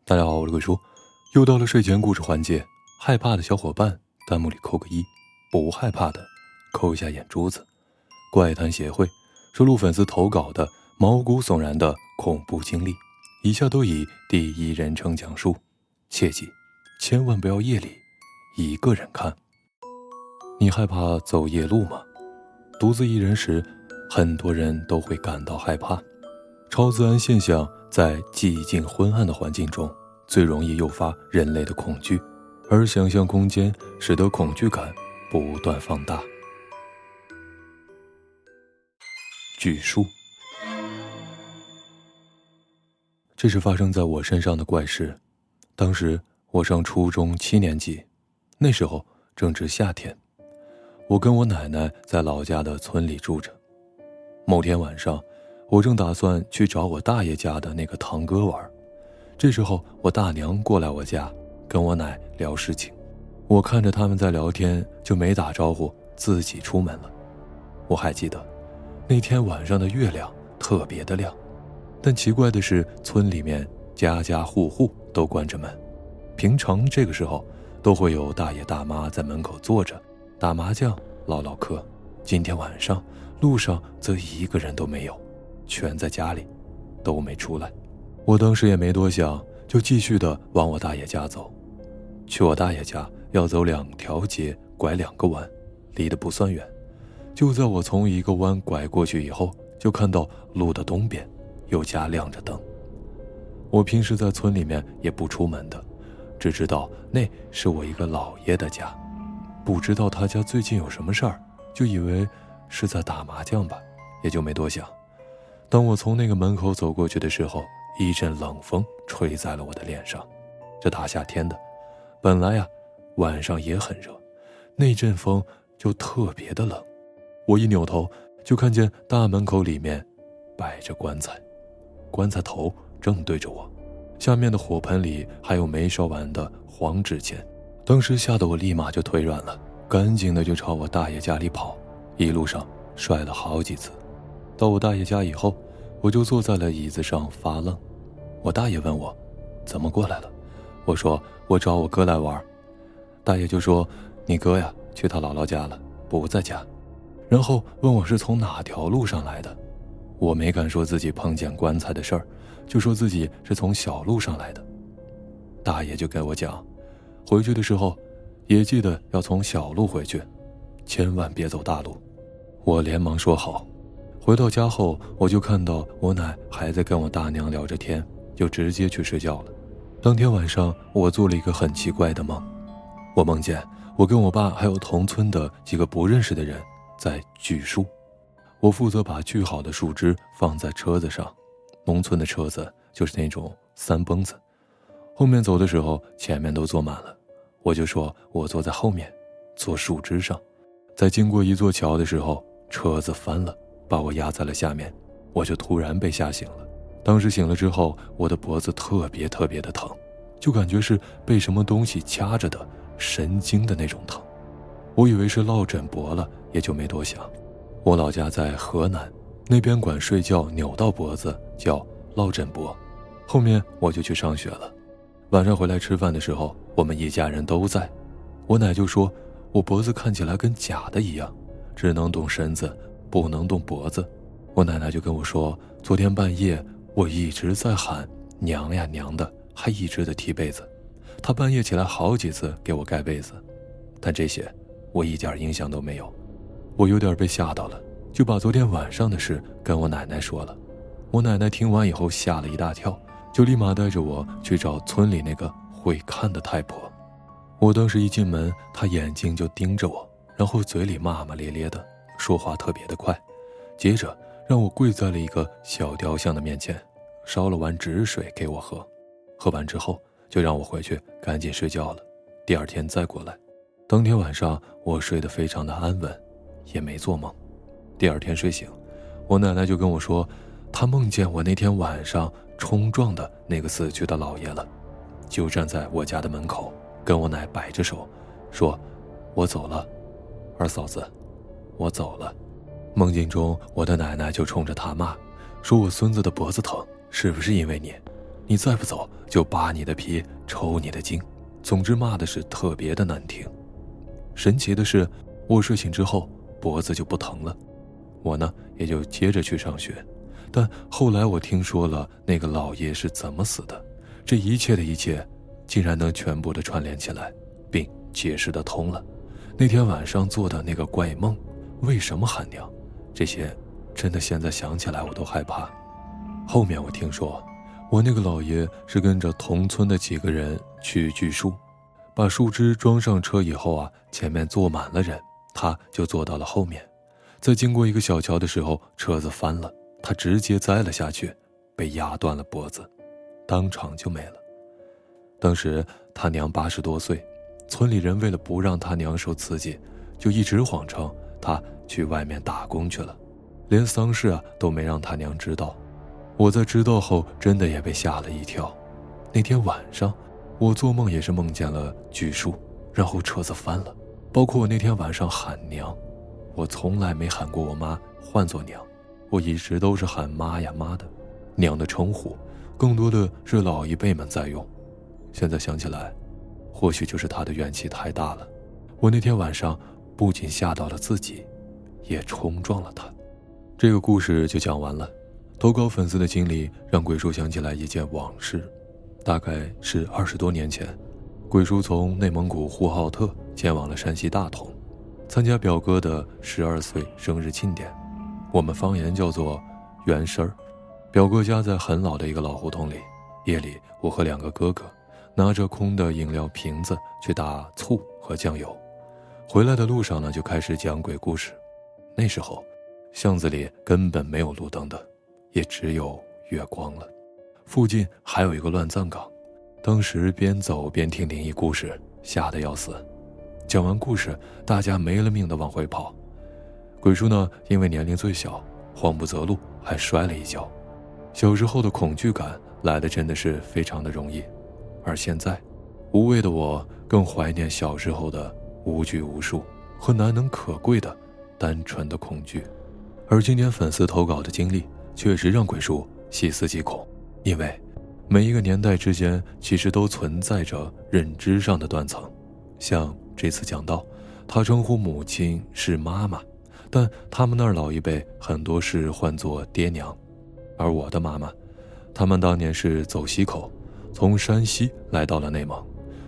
大家好，我是鬼叔，又到了睡前故事环节。害怕的小伙伴弹幕里扣个1，不害怕的扣一下眼珠子。怪谈协会收录粉丝投稿的毛骨悚然的恐怖经历，以下都以第一人称讲述，切记千万不要夜里一个人看。你害怕走夜路吗？独自一人时，很多人都会感到害怕。超自然现象在寂静昏暗的环境中最容易诱发人类的恐惧，而想象空间使得恐惧感不断放大。据述，这是发生在我身上的怪事。当时我上初中7年级，那时候正值夏天，我跟我奶奶在老家的村里住着。某天晚上，我正打算去找我大爷家的那个堂哥玩，这时候我大娘过来我家跟我奶聊事情，我看着他们在聊天，就没打招呼，自己出门了。我还记得那天晚上的月亮特别的亮，但奇怪的是，村里面家家户户都关着门，平常这个时候都会有大爷大妈在门口坐着打麻将唠唠嗑，今天晚上路上则一个人都没有，全在家里，都没出来。我当时也没多想，就继续的往我大爷家走。去我大爷家要走2条街，拐2个弯，离得不算远。就在我从一个弯拐过去以后，就看到路的东边有家亮着灯。我平时在村里面也不出门的，只知道那是我一个姥爷的家，不知道他家最近有什么事儿，就以为是在打麻将吧，也就没多想。当我从那个门口走过去的时候，一阵冷风吹在了我的脸上。这大夏天的，本来啊晚上也很热，那阵风就特别的冷。我一扭头就看见大门口里面摆着棺材，棺材头正对着我，下面的火盆里还有没烧完的黄纸钱。当时吓得我立马就腿软了，赶紧的就朝我大爷家里跑，一路上摔了好几次。到我大爷家以后，我就坐在了椅子上发愣。我大爷问我怎么过来了，我说我找我哥来玩。大爷就说你哥呀去他姥姥家了，不在家，然后问我是从哪条路上来的。我没敢说自己碰见棺材的事儿，就说自己是从小路上来的。大爷就跟我讲，回去的时候也记得要从小路回去，千万别走大路。我连忙说好。回到家后，我就看到我奶还在跟我大娘聊着天，就直接去睡觉了。当天晚上，我做了一个很奇怪的梦，我梦见我跟我爸还有同村的几个不认识的人在锯树，我负责把锯好的树枝放在车子上，农村的车子就是那种3蹦子，后面走的时候前面都坐满了，我就说我坐在后面，坐树枝上。在经过一座桥的时候，车子翻了，把我压在了下面，我就突然被吓醒了。当时醒了之后，我的脖子特别的疼，就感觉是被什么东西掐着的，神经的那种疼。我以为是落枕脖了，也就没多想。我老家在河南，那边管睡觉扭到脖子叫落枕脖。后面我就去上学了，晚上回来吃饭的时候，我们一家人都在。我奶就说我脖子看起来跟假的一样，只能动身子，不能动脖子。我奶奶就跟我说，昨天半夜我一直在喊娘呀娘的，还一直的踢被子，她半夜起来好几次给我盖被子，但这些我一点影响都没有。我有点被吓到了，就把昨天晚上的事跟我奶奶说了。我奶奶听完以后吓了一大跳，就立马带着我去找村里那个会看的太婆。我当时一进门，她眼睛就盯着我，然后嘴里骂骂咧咧的，说话特别的快，接着让我跪在了一个小雕像的面前，烧了碗纸水给我喝，喝完之后就让我回去赶紧睡觉了，第2天再过来。当天晚上我睡得非常的安稳，也没做梦。第2天睡醒，我奶奶就跟我说，她梦见我那天晚上冲撞的那个死去的老爷了，就站在我家的门口，跟我奶摆着手，说我走了，二嫂子，我走了。梦境中，我的奶奶就冲着他骂，说我孙子的脖子疼，是不是因为你？你再不走就扒你的皮抽你的筋，总之骂的是特别的难听。神奇的是，我睡醒之后脖子就不疼了，我呢也就接着去上学。但后来我听说了那个老爷是怎么死的，这一切的一切竟然能全部的串联起来，并解释得通了。那天晚上做的那个怪梦，为什么喊娘，这些真的现在想起来我都害怕。后面我听说，我那个老爷是跟着同村的几个人去锯树，把树枝装上车以后啊，前面坐满了人，他就坐到了后面。在经过一个小桥的时候，车子翻了，他直接栽了下去，被压断了脖子，当场就没了。当时他娘80多岁，村里人为了不让他娘受刺激，就一直谎称他去外面打工去了，连丧事都没让他娘知道。我在知道后真的也被吓了一跳。那天晚上我做梦也是梦见了锯树，然后车子翻了。包括我那天晚上喊娘，我从来没喊过我妈唤作娘，我一直都是喊妈呀妈的。娘的称呼更多的是老一辈们在用，现在想起来，或许就是她的怨气太大了。我那天晚上不仅吓到了自己，也冲撞了她。这个故事就讲完了。投稿粉丝的经历让鬼叔想起来一件往事，大概是20多年前，鬼叔从内蒙古呼和浩特前往了山西大同，参加表哥的12岁生日庆典，我们方言叫做元生儿。表哥家在很老的一个老胡同里，夜里我和2个哥哥拿着空的饮料瓶子去打醋和酱油，回来的路上呢就开始讲鬼故事。那时候巷子里根本没有路灯的，也只有月光了。附近还有一个乱葬岗，当时边走边听灵异故事，吓得要死。讲完故事，大家没了命的往回跑。鬼叔呢，因为年龄最小，慌不择路，还摔了一跤。小时候的恐惧感来的真的是非常的容易，而现在无畏的我更怀念小时候的无拘无束和难能可贵的单纯的恐惧。而今天粉丝投稿的经历确实让鬼叔细思极恐，因为每一个年代之间其实都存在着认知上的断层。像这次讲到他称呼母亲是妈妈，但他们那儿老一辈很多是唤作爹娘。而我的妈妈，他们当年是走西口，从山西来到了内蒙，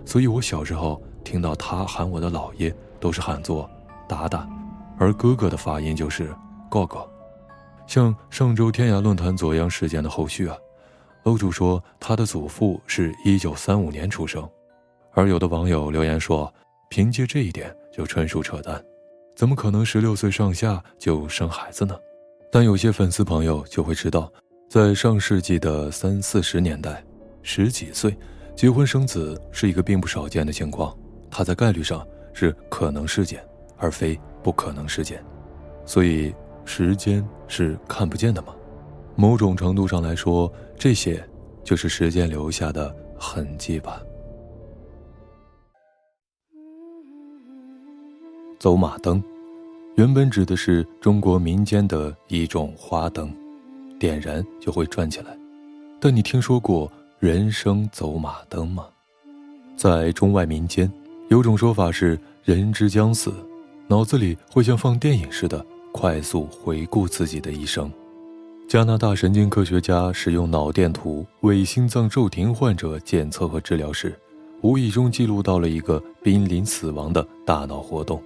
所以我小时候听到他喊我的姥爷都是喊作达达，而哥哥的发音就是哥哥。像上周天涯论坛左阳事件的后续楼主说他的祖父是1935年出生，而有的网友留言说，凭借这一点就纯属扯淡，怎么可能16岁上下就生孩子呢？但有些粉丝朋友就会知道，在上世纪的30、40年代，10几岁结婚生子是一个并不少见的情况，它在概率上是可能事件，而非不可能事件。所以时间是看不见的吗？某种程度上来说，这些就是时间留下的痕迹吧。走马灯原本指的是中国民间的一种花灯，点燃就会转起来。但你听说过人生走马灯吗？在中外民间，有种说法是人之将死，脑子里会像放电影似的快速回顾自己的一生。加拿大神经科学家使用脑电图为心脏骤停患者检测和治疗时，无意中记录到了一个濒临死亡的大脑活动。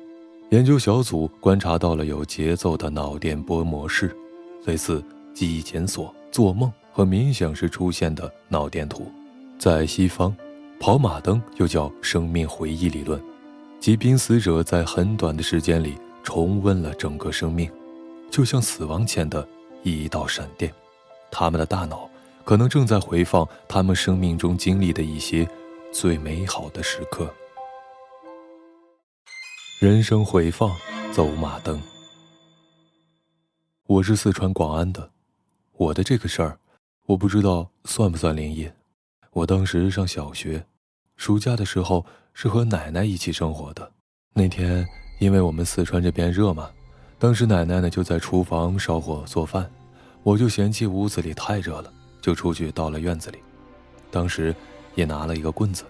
研究小组观察到了有节奏的脑电波模式，类似记忆检索、做梦和冥想时出现的脑电图。在西方，跑马灯又叫生命回忆理论，即濒死者在很短的时间里重温了整个生命，就像死亡前的一道闪电。他们的大脑可能正在回放他们生命中经历的一些最美好的时刻。人生回放，走马灯。我是四川广安的，我的这个事儿，我不知道算不算灵异。我当时上小学，暑假的时候是和奶奶一起生活的。那天因为我们四川这边热嘛，当时奶奶呢就在厨房烧火做饭，我就嫌弃屋子里太热了，就出去到了院子里。当时也拿了一个棍子，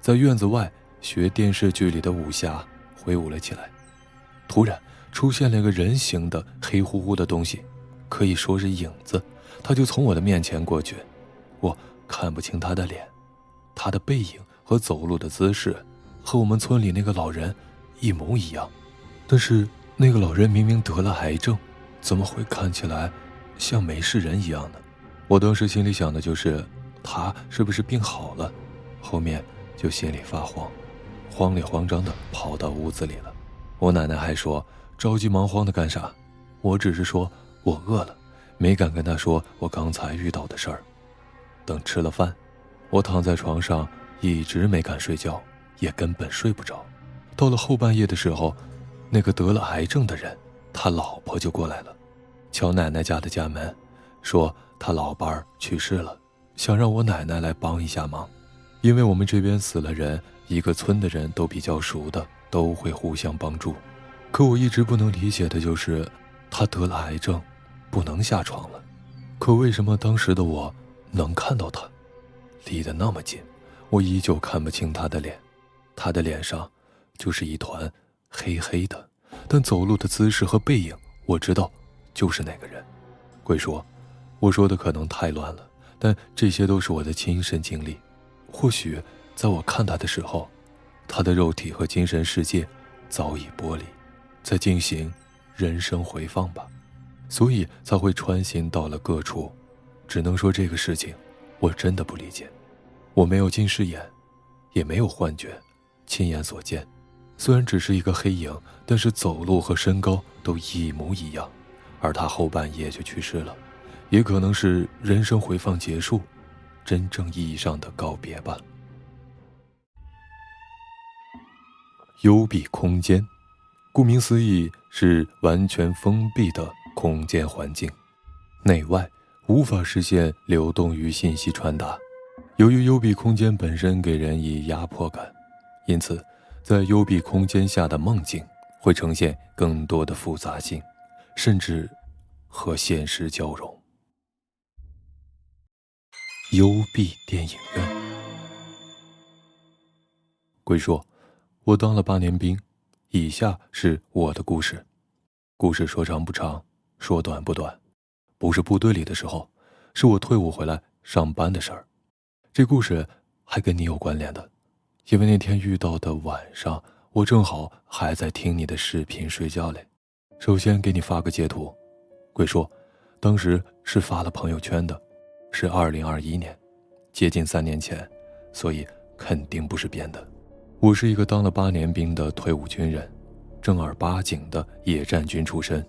在院子外学电视剧里的武侠挥舞了起来。突然出现了一个人形的黑乎乎的东西，可以说是影子，他就从我的面前过去。我看不清他的脸，他的背影和走路的姿势和我们村里那个老人一模一样，但是那个老人明明得了癌症，怎么会看起来像没事人一样呢？我当时心里想的就是他是不是病好了，后面就心里发慌，慌里慌张的跑到屋子里了。我奶奶还说着急忙慌的干啥，我只是说我饿了，没敢跟她说我刚才遇到的事儿。等吃了饭，我躺在床上一直没敢睡觉，也根本睡不着。到了后半夜的时候，那个得了癌症的人他老婆就过来了，敲奶奶家的家门，说他老伴儿去世了，想让我奶奶来帮一下忙。因为我们这边死了人，一个村的人都比较熟的，都会互相帮助。可我一直不能理解的就是他得了癌症，不能下床了，可为什么当时的我能看到他？离得那么近，我依旧看不清他的脸，他的脸上就是一团黑黑的，但走路的姿势和背影我知道就是那个人。鬼说，我说的可能太乱了，但这些都是我的亲身经历。或许在我看他的时候，他的肉体和精神世界早已剥离，在进行人生回放吧，所以才会穿行到了各处。只能说这个事情我真的不理解。我没有近视眼，也没有幻觉，亲眼所见，虽然只是一个黑影，但是走路和身高都一模一样。而他后半夜就去世了，也可能是人生回放结束，真正意义上的告别吧。幽闭空间，顾名思义是完全封闭的空间环境，内外无法实现流动与信息传达。由于幽闭空间本身给人以压迫感，因此在幽闭空间下的梦境会呈现更多的复杂性，甚至和现实交融。幽闭电影院。鬼说，我当了8年兵，以下是我的故事。故事说长不长，说短不短，不是部队里的时候，是我退伍回来上班的事儿。这故事还跟你有关联的，因为那天遇到的晚上，我正好还在听你的视频睡觉嘞。首先给你发个截图，鬼说，当时是发了朋友圈的，是2021年，接近3年前，所以肯定不是编的。我是一个当了8年兵的退伍军人，正儿八经的野战军出身。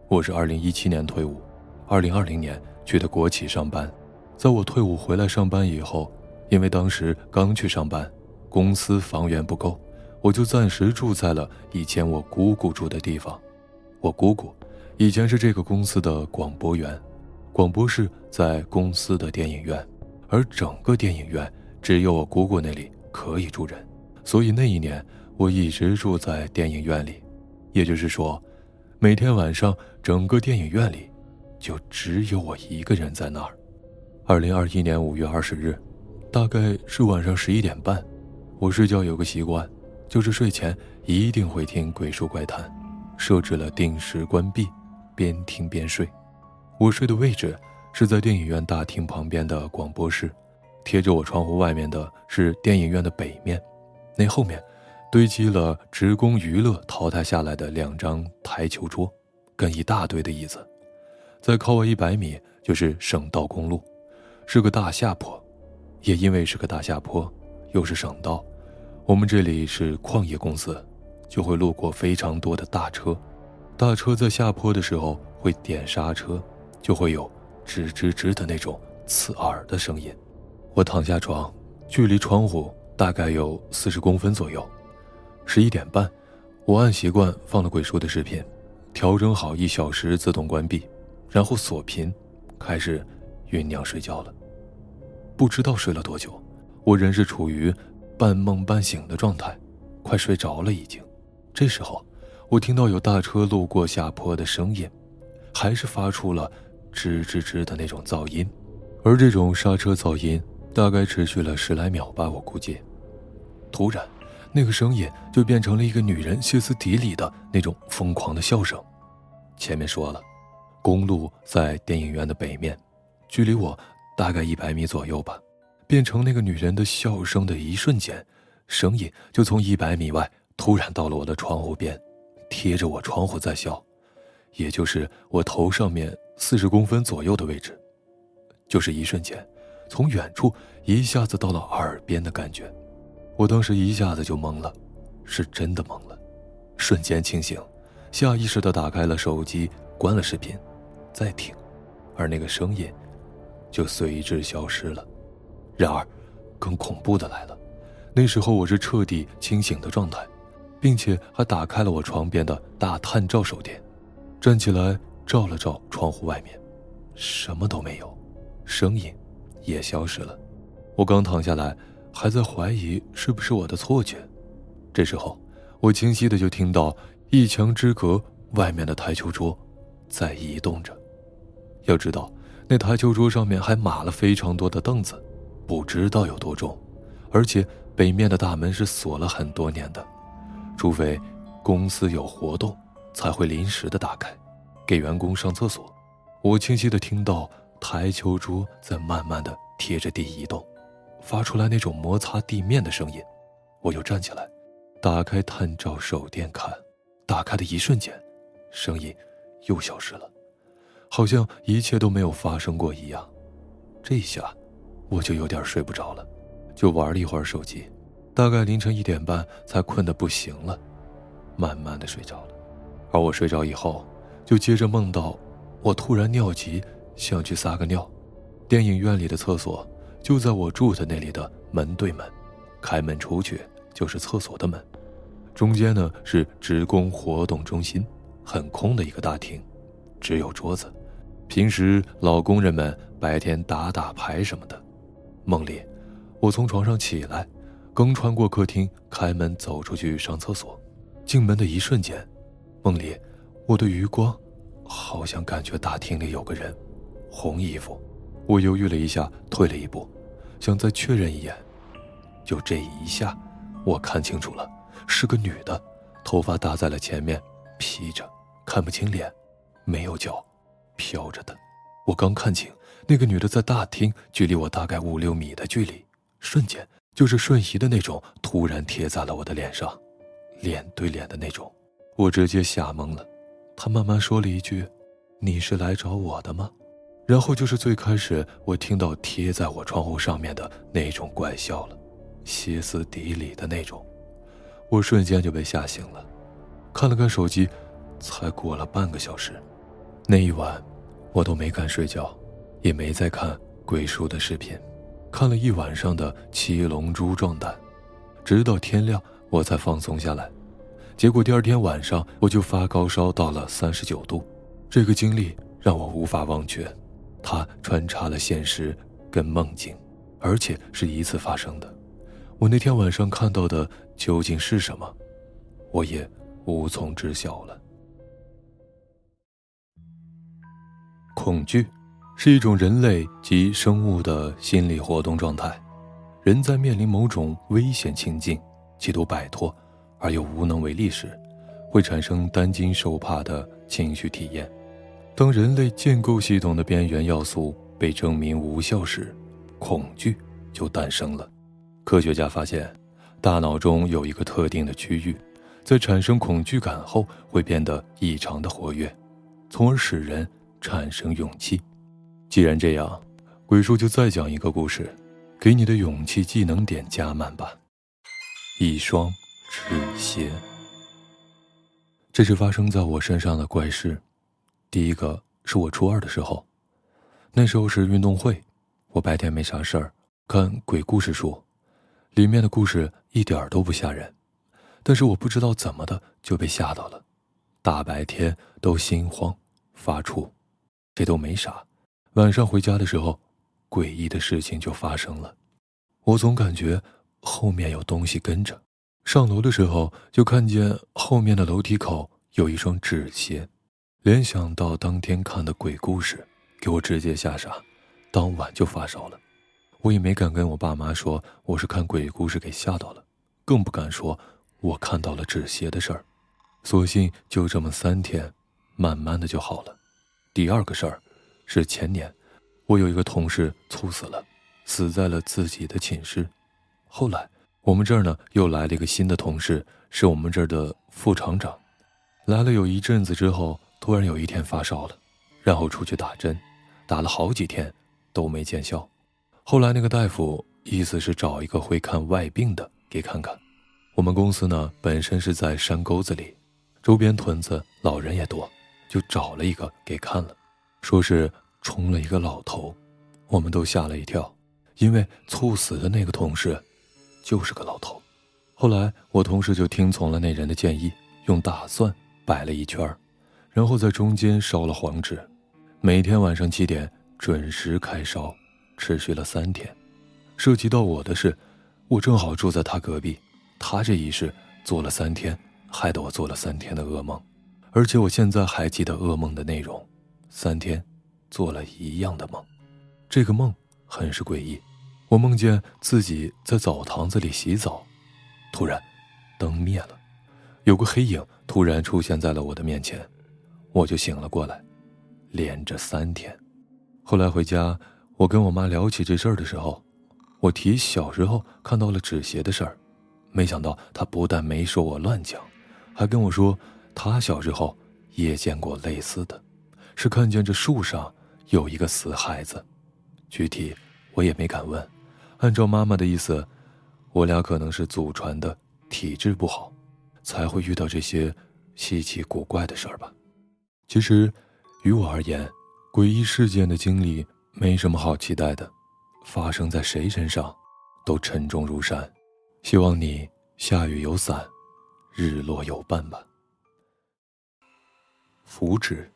我是2017年退伍，2020年去的国企上班。在我退伍回来上班以后，因为当时刚去上班，公司房源不够，我就暂时住在了以前我姑姑住的地方。我姑姑以前是这个公司的广播员，广播室在公司的电影院，而整个电影院只有我姑姑那里可以住人，所以那一年我一直住在电影院里。也就是说，每天晚上整个电影院里就只有我一个人在那儿。2021年5月20日，大概是晚上11点半，我睡觉有个习惯，就是睡前一定会听鬼叔怪谈，设置了定时关闭，边听边睡。我睡的位置是在电影院大厅旁边的广播室，贴着我窗户外面的是电影院的北面，那后面堆积了职工娱乐淘汰下来的2张台球桌，跟一大堆的椅子。再靠我100米就是省道公路，是个大下坡，也因为是个大下坡，又是省道，我们这里是矿业公司，就会路过非常多的大车。大车在下坡的时候会点刹车，就会有吱吱吱的那种刺耳的声音。我躺下床，距离窗户大概有40公分左右。11点半，我按习惯放了鬼叔的视频，调整好1小时自动关闭，然后锁屏，开始酝酿睡觉了。不知道睡了多久，我仍是处于半梦半醒的状态，快睡着了已经。这时候我听到有大车路过下坡的声音，还是发出了吱吱吱的那种噪音，而这种刹车噪音大概持续了10来秒吧，我估计。突然，那个声音就变成了一个女人歇斯底里的那种疯狂的笑声。前面说了，公路在电影院的北面，距离我大概100米左右吧。变成那个女人的笑声的一瞬间，声音就从100米外突然到了我的窗户边，贴着我窗户在笑，也就是我头上面40公分左右的位置。就是一瞬间，从远处一下子到了耳边的感觉。我当时一下子就懵了，是真的懵了，瞬间清醒，下意识地打开了手机，关了视频，再听，而那个声音就随之消失了。然而更恐怖的来了，那时候我是彻底清醒的状态，并且还打开了我床边的大探照手电，站起来照了照窗户外面，什么都没有，声音也消失了。我刚躺下来，还在怀疑是不是我的错觉，这时候我清晰的就听到1墙之隔外面的台球桌在移动着。要知道，那台球桌上面还码了非常多的凳子，不知道有多重，而且北面的大门是锁了很多年的，除非公司有活动才会临时的打开，给员工上厕所。我清晰的听到台球桌在慢慢的贴着地移动，发出来那种摩擦地面的声音。我又站起来，打开探照手电看，打开的一瞬间，声音又消失了，好像一切都没有发生过一样。这下我就有点睡不着了，就玩了一会儿手机，大概凌晨1点半才困得不行了，慢慢的睡着了。而我睡着以后，就接着梦到我突然尿急，想去撒个尿。电影院里的厕所就在我住的那里的门对门，开门出去就是厕所的门，中间呢是职工活动中心，很空的一个大厅，只有桌子，平时老工人们白天打打牌什么的。梦里我从床上起来，刚穿过客厅，开门走出去上厕所，进门的一瞬间，梦里我的余光好像感觉大厅里有个人，红衣服。我犹豫了一下，退了一步，想再确认一眼。就这一下，我看清楚了，是个女的，头发搭在了前面，披着，看不清脸，没有脚，飘着的。我刚看清，那个女的在大厅距离我大概5、6米的距离，瞬间就是瞬移的那种，突然贴在了我的脸上，脸对脸的那种。我直接吓懵了。她慢慢说了一句：“你是来找我的吗？”然后就是最开始我听到贴在我窗户上面的那种怪笑了，歇斯底里的那种。我瞬间就被吓醒了，看了看手机，才过了半个小时。那一晚我都没敢睡觉，也没再看鬼叔的视频，看了一晚上的七龙珠壮胆，直到天亮我才放松下来。结果第二天晚上我就发高烧到了39度。这个经历让我无法忘却，它穿插了现实跟梦境，而且是一次发生的。我那天晚上看到的究竟是什么，我也无从知晓了。恐惧是一种人类及生物的心理活动状态，人在面临某种危险情境，企图摆脱而又无能为力时，会产生担惊受怕的情绪体验。当人类建构系统的边缘要素被证明无效时，恐惧就诞生了。科学家发现，大脑中有一个特定的区域，在产生恐惧感后会变得异常的活跃，从而使人产生勇气。既然这样，鬼叔就再讲一个故事，给你的勇气技能点加满吧。一双纸鞋。这是发生在我身上的怪事。第一个是我初2的时候，那时候是运动会，我白天没啥事儿，看鬼故事书，里面的故事一点都不吓人，但是我不知道怎么的就被吓到了，大白天都心慌发怵。这都没啥，晚上回家的时候，诡异的事情就发生了。我总感觉后面有东西跟着，上楼的时候就看见后面的楼梯口有一双纸鞋，联想到当天看的鬼故事，给我直接吓傻，当晚就发烧了。我也没敢跟我爸妈说我是看鬼故事给吓到了，更不敢说我看到了止邪的事儿。所幸就这么3天，慢慢的就好了。第二个事儿是前年，我有一个同事猝死了，死在了自己的寝室。后来我们这儿呢又来了一个新的同事，是我们这儿的副厂长。来了有一阵子之后，突然有一天发烧了，然后出去打针，打了好几天都没见效。后来那个大夫意思是找一个会看外病的给看看。我们公司呢本身是在山沟子里，周边屯子老人也多，就找了一个给看了，说是冲了一个老头。我们都吓了一跳，因为猝死的那个同事就是个老头。后来我同事就听从了那人的建议，用大蒜摆了一圈，然后在中间烧了黄纸，每天晚上7点准时开烧，持续了3天。涉及到我的是，我正好住在他隔壁，他这一世做了3天，害得我做了3天的噩梦，而且我现在还记得噩梦的内容，3天做了一样的梦。这个梦很是诡异，我梦见自己在澡堂子里洗澡，突然灯灭了，有个黑影突然出现在了我的面前，我就醒了过来，连着3天。后来回家，我跟我妈聊起这事儿的时候，我提小时候看到了止邪的事儿，没想到她不但没说我乱讲，还跟我说她小时候也见过类似的，是看见这树上有一个死孩子。具体我也没敢问，按照妈妈的意思，我俩可能是祖传的体质不好，才会遇到这些稀奇古怪的事儿吧。其实于我而言，诡异事件的经历没什么好期待的，发生在谁身上都沉重如山。希望你下雨有伞，日落有伴吧。符纸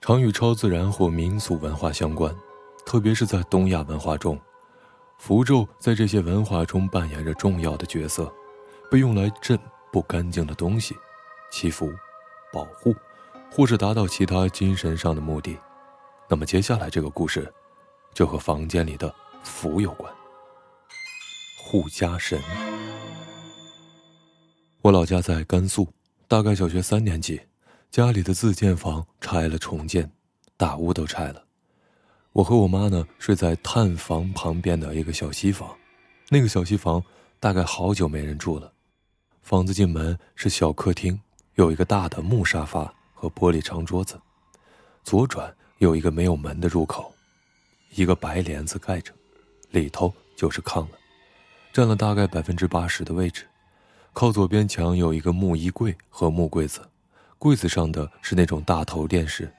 常与超自然或民俗文化相关，特别是在东亚文化中，符咒在这些文化中扮演着重要的角色，被用来镇不干净的东西，祈福、保护，或是达到其他精神上的目的。那么接下来这个故事就和房间里的符有关。护家神。我老家在甘肃，大概小学3年级，家里的自建房拆了重建，大屋都拆了。我和我妈呢睡在炭房旁边的一个小西房，那个小西房大概好久没人住了。房子进门是小客厅，有一个大的木沙发和玻璃长桌子，左转有一个没有门的入口，一个白帘子盖着，里头就是炕了，占了大概80%的位置。靠左边墙有一个木衣柜和木柜子，柜子上的是那种大头电视，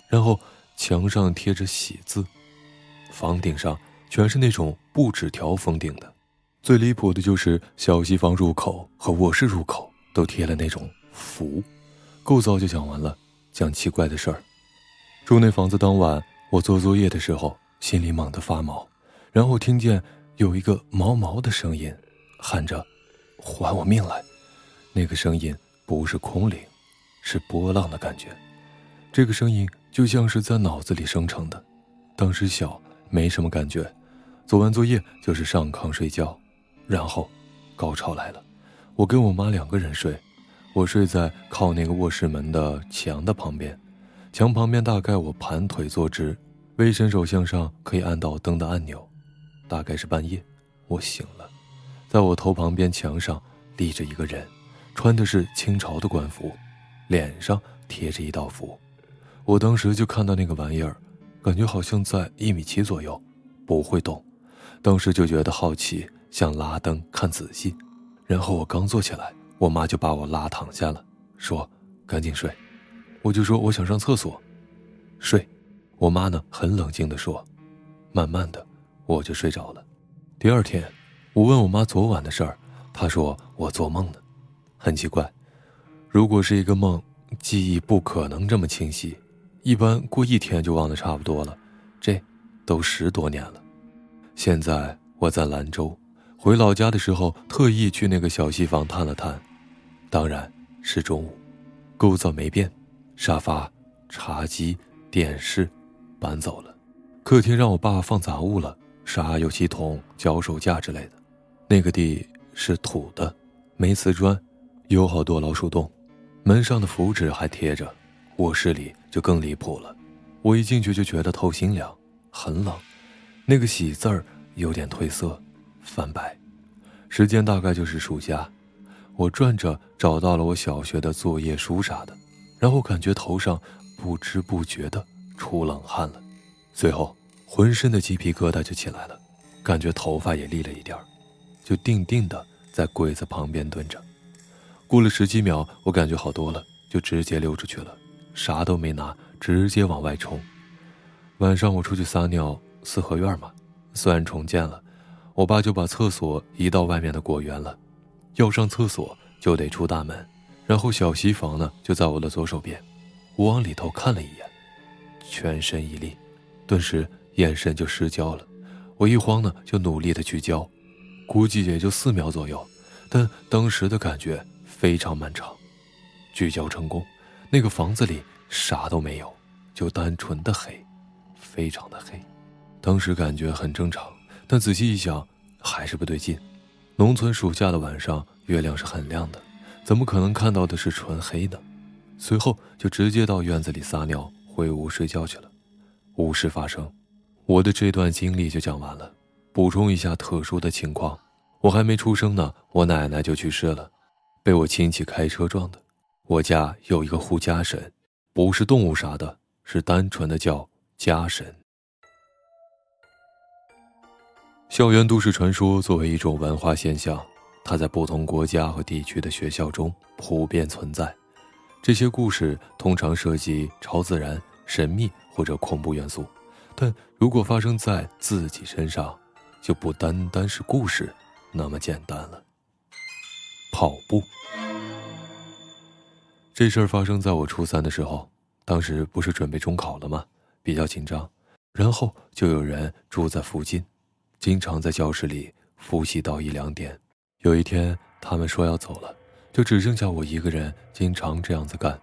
然后墙上贴着喜字，房顶上全是那种布纸条封顶的。最离谱的就是小西房入口和卧室入口都贴了那种符。构造就讲完了，讲奇怪的事儿。住那房子当晚，我做作业的时候心里猛地发毛，然后听见有一个毛毛的声音喊着还我命来。那个声音不是空灵，是波浪的感觉，这个声音就像是在脑子里生成的。当时小没什么感觉，做完作业就是上炕睡觉。然后高潮来了，我跟我妈2个人睡，我睡在靠那个卧室门的墙的旁边，墙旁边大概我盘腿坐直，微伸手向上可以按到灯的按钮。大概是半夜，我醒了，在我头旁边墙上立着一个人，穿的是清朝的官服，脸上贴着一道符。我当时就看到那个玩意儿，感觉好像在1.7米左右，不会动。当时就觉得好奇，想拉灯看仔细。然后我刚坐起来，我妈就把我拉躺下了，说赶紧睡。我就说我想上厕所。睡。我妈呢很冷静地说。慢慢的我就睡着了。第2天我问我妈昨晚的事儿，她说我做梦呢。很奇怪，如果是一个梦，记忆不可能这么清晰，一般过1天就忘得差不多了，这都10多年了。现在我在兰州，回老家的时候特意去那个小西房探了探，当然是中午。构造没变，沙发、茶几、电视搬走了，客厅让我爸放杂物了，啥油漆桶、脚手架之类的。那个地是土的，没瓷砖，有好多老鼠洞，门上的符纸还贴着。卧室里就更离谱了，我一进去就觉得透心凉，很冷，那个喜字儿有点褪色泛白。时间大概就是暑假，我转着找到了我小学的作业书啥的，然后感觉头上不知不觉的出冷汗了，随后浑身的鸡皮疙瘩就起来了，感觉头发也立了一点，就定定的在柜子旁边蹲着。过了10几秒，我感觉好多了，就直接溜出去了，啥都没拿，直接往外冲。晚上我出去撒尿，四合院嘛，虽然重建了，我爸就把厕所移到外面的果园了。要上厕所就得出大门，然后小西房呢就在我的左手边。我往里头看了一眼，全身一立，顿时眼神就失焦了。我一慌呢就努力的聚焦，估计也就4秒左右，但当时的感觉非常漫长。聚焦成功，那个房子里啥都没有，就单纯的黑，非常的黑。当时感觉很正常，但仔细一想还是不对劲。农村暑假的晚上，月亮是很亮的，怎么可能看到的是纯黑呢？随后就直接到院子里撒尿，回屋睡觉去了。无事发生，我的这段经历就讲完了。补充一下特殊的情况，我还没出生呢，我奶奶就去世了，被我亲戚开车撞的。我家有一个护家神，不是动物啥的，是单纯的叫家神。校园都市传说作为一种文化现象，它在不同国家和地区的学校中普遍存在。这些故事通常涉及超自然、神秘或者恐怖元素，但如果发生在自己身上，就不单单是故事那么简单了。跑步这事儿发生在我初3的时候，当时不是准备中考了吗？比较紧张，然后就有人住在附近，经常在教室里复习到1、2点。有一天他们说要走了，就只剩下我一个人，经常这样子干。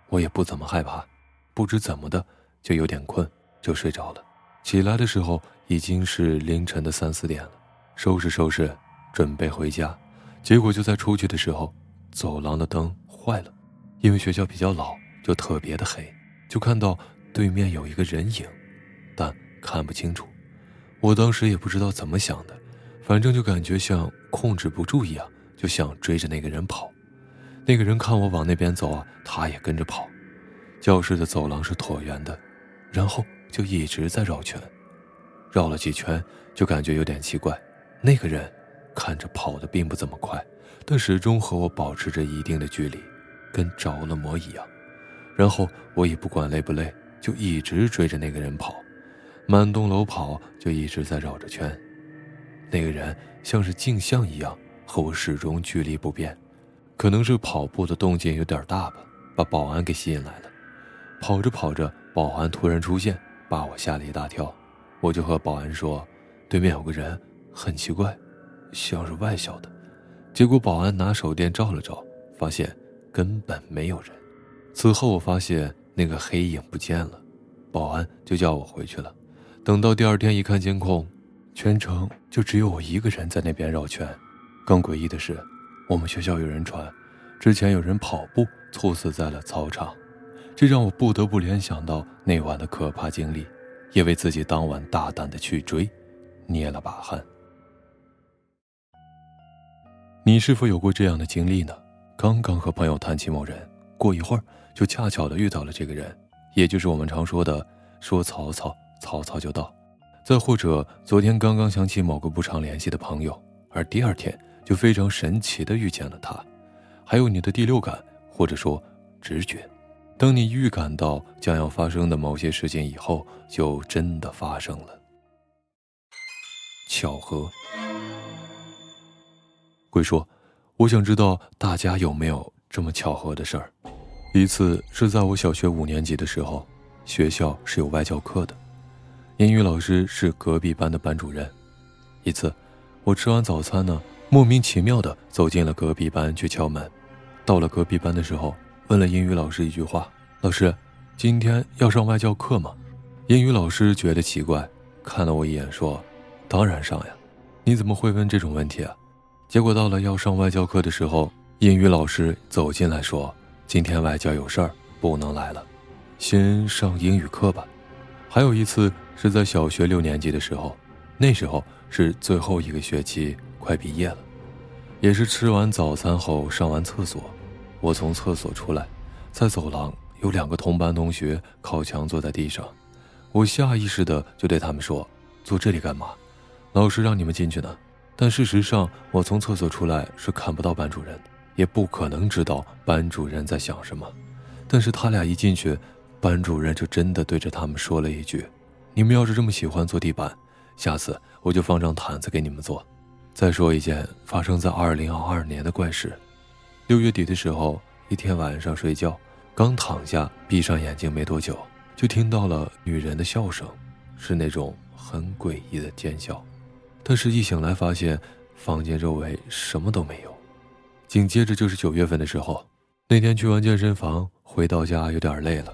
我也不怎么害怕，不知怎么的就有点困，就睡着了。起来的时候已经是凌晨的3、4点了，收拾收拾准备回家，结果就在出去的时候，走廊的灯坏了，因为学校比较老，就特别的黑，就看到对面有一个人影，但看不清楚。我当时也不知道怎么想的，反正就感觉像控制不住一样，就想追着那个人跑。那个人看我往那边走啊，他也跟着跑。教室的走廊是椭圆的，然后就一直在绕圈，绕了几圈就感觉有点奇怪。那个人看着跑得并不怎么快，但始终和我保持着一定的距离，跟着了魔一样。然后我也不管累不累，就一直追着那个人跑，满栋楼跑，就一直在绕着圈。那个人像是镜像一样，和我始终距离不变。可能是跑步的动静有点大吧，把保安给吸引来了。跑着跑着，保安突然出现，把我吓了一大跳。我就和保安说，对面有个人，很奇怪，像是外校的。结果保安拿手电照了照，发现根本没有人。此后我发现那个黑影不见了，保安就叫我回去了。等到第2天一看监控，全程就只有我一个人在那边绕圈。更诡异的是，我们学校有人传，之前有人跑步猝死在了操场，这让我不得不联想到那晚的可怕经历，也为自己当晚大胆的去追捏了把汗。你是否有过这样的经历呢？刚刚和朋友谈起某人，过一会儿就恰巧的遇到了这个人，也就是我们常说的说曹操，曹操就到。再或者昨天刚刚想起某个不常联系的朋友，而第2天就非常神奇的遇见了他。还有你的第6感，或者说直觉，当你预感到将要发生的某些事情以后，就真的发生了。巧合。鬼说，我想知道大家有没有这么巧合的事儿。一次是在我小学5年级的时候，学校是有外教课的，英语老师是隔壁班的班主任。一次我吃完早餐呢，莫名其妙的走进了隔壁班去敲门。到了隔壁班的时候，问了英语老师一句话，老师，今天要上外教课吗？英语老师觉得奇怪，看了我一眼说，当然上呀，你怎么会问这种问题啊？结果到了要上外教课的时候，英语老师走进来说，今天外教有事儿，不能来了，先上英语课吧。还有一次是在小学6年级的时候，那时候是最后一个学期，快毕业了，也是吃完早餐后上完厕所，我从厕所出来，在走廊有2个同班同学靠墙坐在地上，我下意识的就对他们说，坐这里干嘛？老师让你们进去呢。但事实上我从厕所出来是看不到班主任，也不可能知道班主任在想什么。但是他俩一进去，班主任就真的对着他们说了一句，你们要是这么喜欢坐地板，下次我就放张毯子给你们坐。再说一件发生在2022年的怪事。6月底的时候，一天晚上睡觉，刚躺下闭上眼睛没多久，就听到了女人的笑声，是那种很诡异的尖笑。但是一醒来发现房间周围什么都没有。紧接着就是9月份的时候，那天去完健身房，回到家有点累了，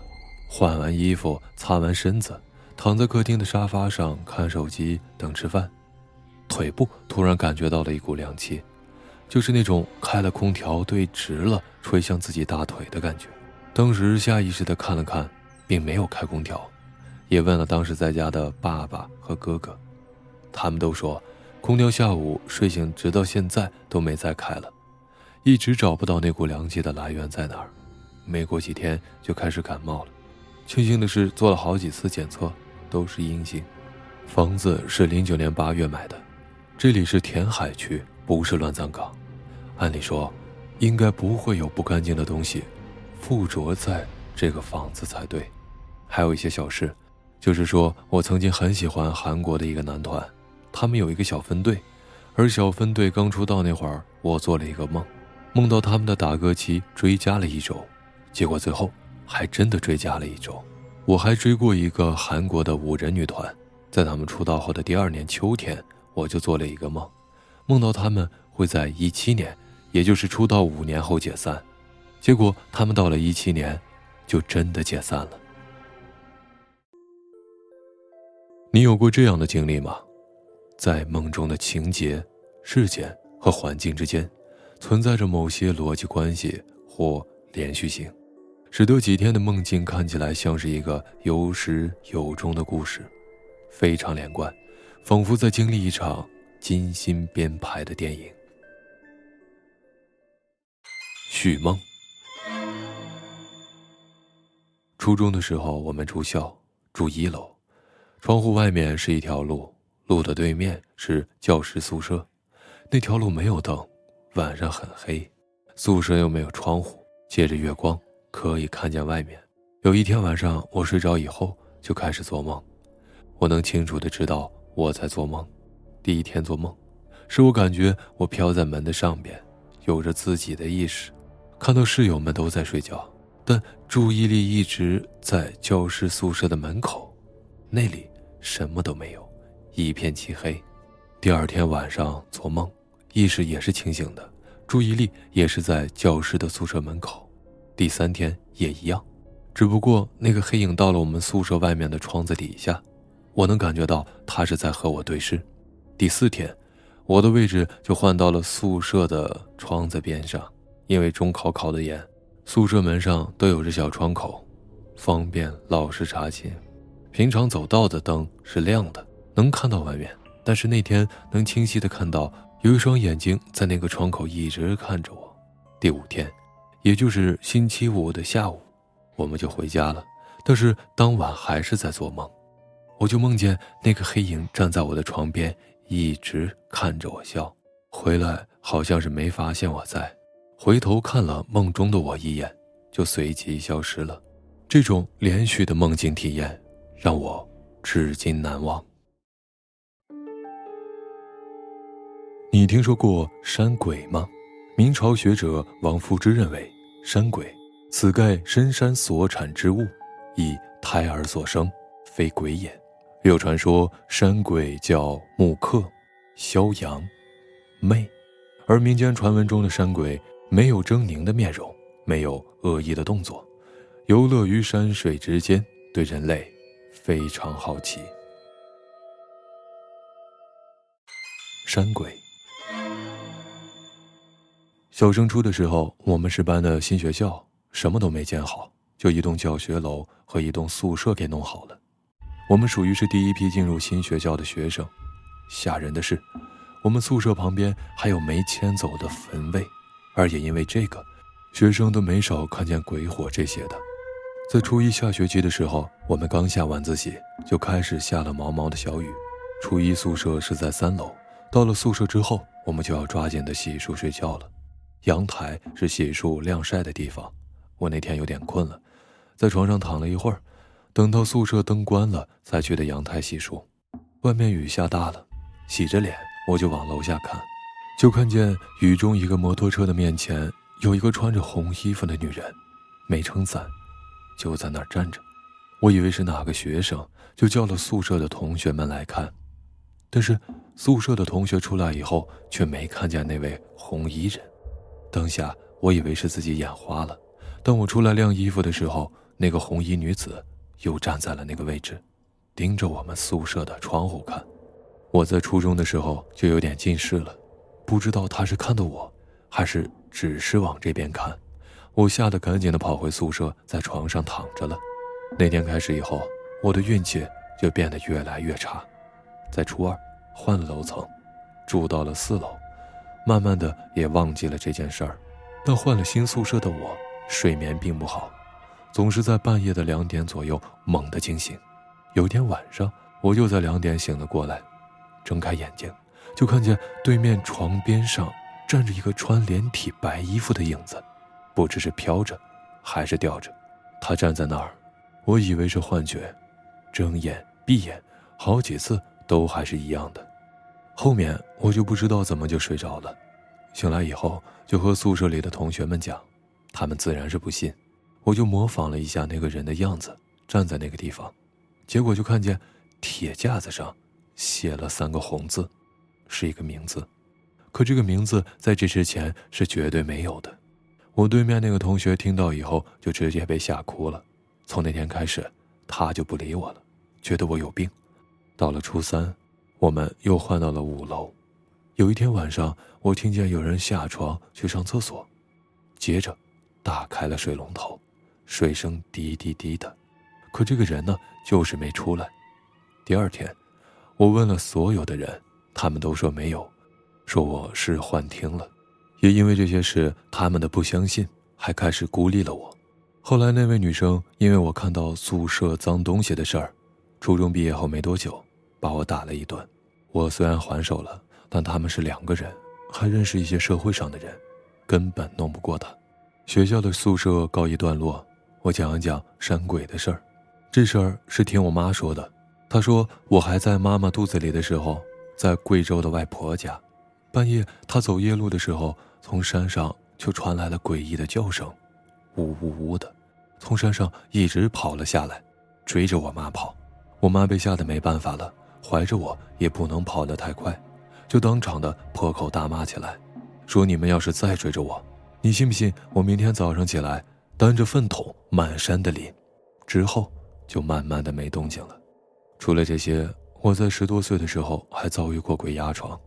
换完衣服擦完身子，躺在客厅的沙发上看手机等吃饭，腿部突然感觉到了一股凉气，就是那种开了空调对直了吹向自己大腿的感觉。当时下意识地看了看，并没有开空调，也问了当时在家的爸爸和哥哥，他们都说空调下午睡醒直到现在都没再开了，一直找不到那股凉气的来源在哪儿。没过几天就开始感冒了，庆幸的是做了好几次检测都是阴性。房子是09年8月买的，这里是填海区，不是乱葬岗，按理说应该不会有不干净的东西附着在这个房子才对。还有一些小事，就是说我曾经很喜欢韩国的一个男团，他们有一个小分队，而小分队刚出道那会儿，我做了一个梦，梦到他们的打歌期追加了1周，结果最后还真的追加了1周。我还追过一个韩国的5人女团，在他们出道后的第2年秋天，我就做了一个梦，梦到他们会在17年，也就是出道5年后解散，结果他们到了17年就真的解散了。你有过这样的经历吗？在梦中的情节、事件和环境之间存在着某些逻辑关系或连续性，使得几天的梦境看起来像是一个有始有终的故事，非常连贯，仿佛在经历一场精心编排的电影。续梦。初中的时候，我们住校，住1楼，窗户外面是一条路，路的对面是教师宿舍。那条路没有灯，晚上很黑，宿舍又没有窗户，借着月光可以看见外面。有一天晚上，我睡着以后就开始做梦，我能清楚地知道我在做梦。第一天做梦，是我感觉我飘在门的上边，有着自己的意识，看到室友们都在睡觉，但注意力一直在教室宿舍的门口，那里什么都没有，一片漆黑。第2天晚上做梦，意识也是清醒的，注意力也是在教室的宿舍门口。第3天也一样，只不过那个黑影到了我们宿舍外面的窗子底下，我能感觉到他是在和我对视。第4天，我的位置就换到了宿舍的窗子边上，因为中考考得严，宿舍门上都有着小窗口，方便老师查寝。平常走道的灯是亮的，能看到外面，但是那天能清晰地看到有一双眼睛在那个窗口一直看着我。第5天，也就是星期5的下午，我们就回家了，但是当晚还是在做梦，我就梦见那个黑影站在我的床边，一直看着我笑，回来好像是没发现我在，回头看了梦中的我一眼，就随即消失了。这种连续的梦境体验让我至今难忘。你听说过山鬼吗？明朝学者王夫之认为，山鬼，此盖深山所产之物，以胎儿所生，非鬼也。有传说山鬼叫木克、萧阳、魅，而民间传闻中的山鬼没有狰狞的面容，没有恶意的动作，游乐于山水之间，对人类非常好奇。山鬼。小升初的时候，我们是班的新学校，什么都没建好，就一栋教学楼和一栋宿舍给弄好了。我们属于是第一批进入新学校的学生。吓人的是，我们宿舍旁边还有没迁走的坟位，而也因为这个，学生都没少看见鬼火这些的。在初一下学期的时候，我们刚下晚自习，就开始下了毛毛的小雨。初一宿舍是在3楼，到了宿舍之后，我们就要抓紧的洗漱睡觉了。阳台是洗漱晾晒的地方，我那天有点困了，在床上躺了一会儿，等到宿舍灯关了，才去的阳台洗漱。外面雨下大了，洗着脸我就往楼下看，就看见雨中一个摩托车的面前有一个穿着红衣服的女人，没撑伞，就在那儿站着。我以为是哪个学生，就叫了宿舍的同学们来看，但是宿舍的同学出来以后，却没看见那位红衣人。当下我以为是自己眼花了，当我出来晾衣服的时候，那个红衣女子又站在了那个位置，盯着我们宿舍的窗户看。我在初中的时候就有点近视了，不知道她是看的我，还是只是往这边看。我吓得赶紧的跑回宿舍，在床上躺着了。那天开始以后，我的运气就变得越来越差。在初二换了楼层，住到了4楼，慢慢的也忘记了这件事儿。但换了新宿舍的我，睡眠并不好，总是在半夜的2点左右猛地惊醒。有天晚上，我又在2点醒了过来，睁开眼睛，就看见对面床边上站着一个穿连体白衣服的影子，不知是飘着还是吊着。他站在那儿，我以为是幻觉，睁眼闭眼好几次都还是一样的。后面我就不知道怎么就睡着了，醒来以后就和宿舍里的同学们讲，他们自然是不信。我就模仿了一下那个人的样子，站在那个地方，结果就看见铁架子上写了3个红字，是一个名字。可这个名字在这之前是绝对没有的。我对面那个同学听到以后就直接被吓哭了，从那天开始他就不理我了，觉得我有病。到了初3，我们又换到了5楼。有一天晚上，我听见有人下床去上厕所，接着打开了水龙头，水声滴滴滴的，可这个人呢，就是没出来。第2天，我问了所有的人，他们都说没有，说我是幻听了。也因为这些事，他们的不相信，还开始孤立了我。后来那位女生因为我看到宿舍脏东西的事儿，初中毕业后没多久，把我打了一顿。我虽然还手了，但他们是2个人，还认识一些社会上的人，根本弄不过他。学校的宿舍告一段落，我讲一讲山鬼的事儿。这事儿是听我妈说的，她说我还在妈妈肚子里的时候，在贵州的外婆家，半夜她走夜路的时候，从山上就传来了诡异的叫声，呜呜呜的，从山上一直跑了下来，追着我妈跑。我妈被吓得没办法了，怀着我也不能跑得太快，就当场的破口大骂起来，说你们要是再追着我，你信不信我明天早上起来担着粪桶满山的淋。之后就慢慢的没动静了。除了这些，我在10多岁的时候还遭遇过鬼压床。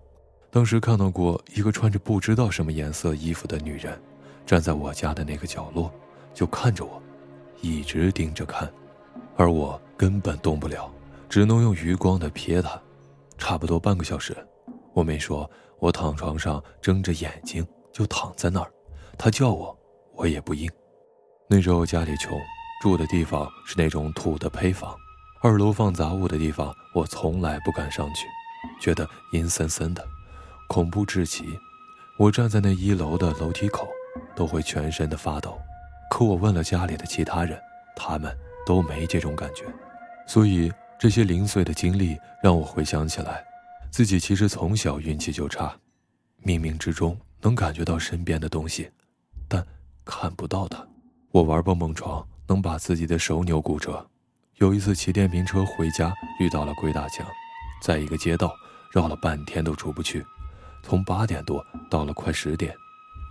当时看到过一个穿着不知道什么颜色衣服的女人，站在我家的那个角落，就看着我，一直盯着看，而我根本动不了，只能用余光的瞥她。差不多半个小时，我没说，我躺床上睁着眼睛就躺在那儿，她叫我，我也不应。那时候家里穷，住的地方是那种土的坯房，2楼放杂物的地方，我从来不敢上去，觉得阴森森的，恐怖至极。我站在那1楼的楼梯口，都会全身的发抖。可我问了家里的其他人，他们都没这种感觉。所以这些零碎的经历让我回想起来，自己其实从小运气就差，冥冥之中能感觉到身边的东西，但看不到它。我玩蹦蹦床能把自己的手扭骨折。有一次骑电瓶车回家，遇到了鬼打墙，在一个街道绕了半天都出不去，从8点多到了快10点，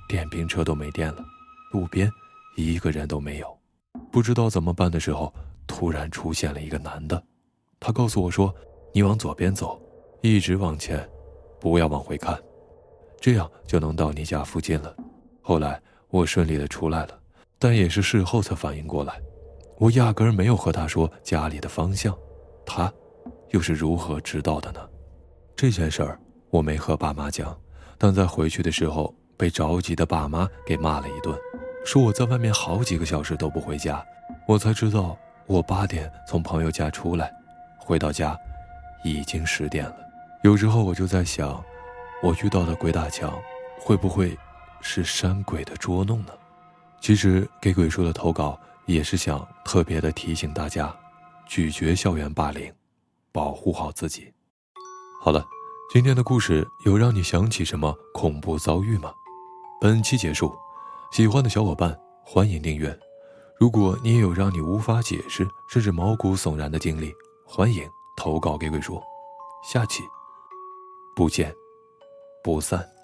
电瓶车都没电了，路边一个人都没有。不知道怎么办的时候，突然出现了一个男的，他告诉我说，你往左边走，一直往前，不要往回看，这样就能到你家附近了。后来我顺利的出来了，但也是事后才反应过来，我压根儿没有和他说家里的方向，他又是如何知道的呢？这件事儿我没和爸妈讲，但在回去的时候被着急的爸妈给骂了一顿，说我在外面好几个小时都不回家。我才知道我8点从朋友家出来，回到家已经10点了。有时候我就在想，我遇到的鬼打墙会不会是山鬼的捉弄呢？其实给鬼叔的投稿也是想特别的提醒大家，拒绝校园霸凌，保护好自己。好了，今天的故事有让你想起什么恐怖遭遇吗？本期结束，喜欢的小伙伴欢迎订阅。如果你也有让你无法解释甚至毛骨悚然的经历，欢迎投稿给鬼叔。下期不见不散。